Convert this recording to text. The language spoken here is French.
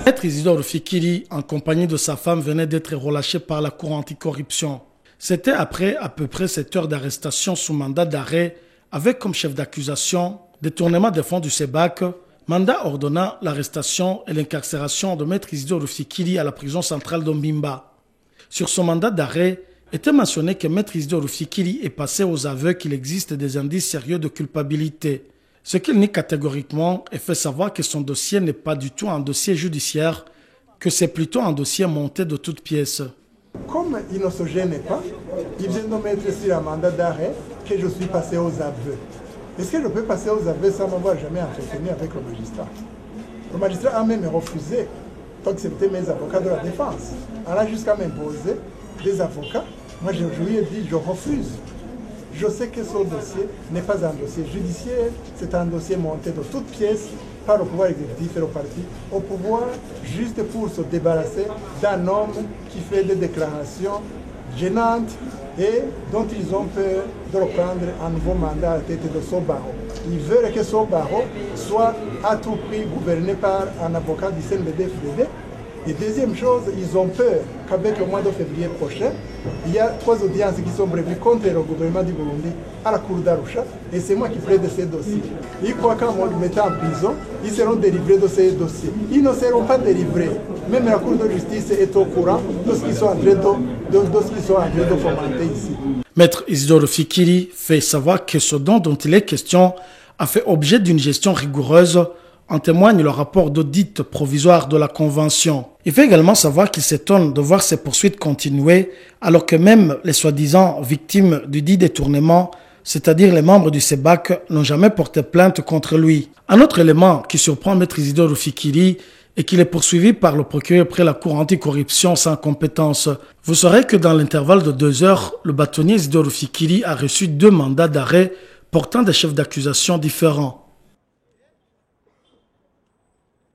Maître Isidore Fikiri, en compagnie de sa femme, venait d'être relâché par la Cour anticorruption. C'était après à peu près 7 heures d'arrestation sous mandat d'arrêt, avec comme chef d'accusation détournement des fonds du CEBAC, mandat ordonnant l'arrestation et l'incarcération de Maître Isidore Fikiri à la prison centrale d'Ombimba. Sur son mandat d'arrêt, était mentionné que Maître Isidore Fikiri est passé aux aveux qu'il existe des indices sérieux de culpabilité. Ce qu'il nie catégoriquement et fait savoir que son dossier n'est pas du tout un dossier judiciaire, que c'est plutôt un dossier monté de toutes pièces. Comme il ne se gêne pas, il vient de mettre sur un mandat d'arrêt que je suis passé aux aveux. Est-ce que je peux passer aux aveux sans m'avoir jamais entretenu avec le magistrat? Le magistrat a même refusé d'accepter mes avocats de la défense. Elle a jusqu'à m'imposer des avocats. Moi, je lui ai dit, je refuse. Je sais que ce dossier n'est pas un dossier judiciaire, c'est un dossier monté de toutes pièces par le pouvoir exécutif et le parti, au pouvoir juste pour se débarrasser d'un homme qui fait des déclarations gênantes et dont ils ont peur de reprendre un nouveau mandat à la tête de ce barreau. Ils veulent que ce barreau soit à tout prix gouverné par un avocat du CNDD-FDD. Et deuxième chose, ils ont peur qu'avec le mois de février prochain, il y a 3 audiences qui sont prévues contre le gouvernement du Burundi à la Cour d'Arusha, et c'est moi qui plaide de ces dossiers. Ils croient qu'en me mettant en prison, ils seront délivrés de ces dossiers. Ils ne seront pas délivrés. Même la Cour de justice est au courant de ce qu'ils sont en train de fomenter ici. Maître Isidore Fikiri fait savoir que ce dont il est question a fait objet d'une gestion rigoureuse. En témoigne le rapport d'audit provisoire de la Convention. Il fait également savoir qu'il s'étonne de voir ces poursuites continuer alors que même les soi-disant victimes du dit détournement, c'est-à-dire les membres du CEBAC, n'ont jamais porté plainte contre lui. Un autre élément qui surprend Maître Isidore Fikiri est qu'il est poursuivi par le procureur après la Cour anticorruption sans compétence. Vous saurez que dans l'intervalle de 2 heures, le bâtonnier Isidore Fikiri a reçu 2 mandats d'arrêt portant des chefs d'accusation différents.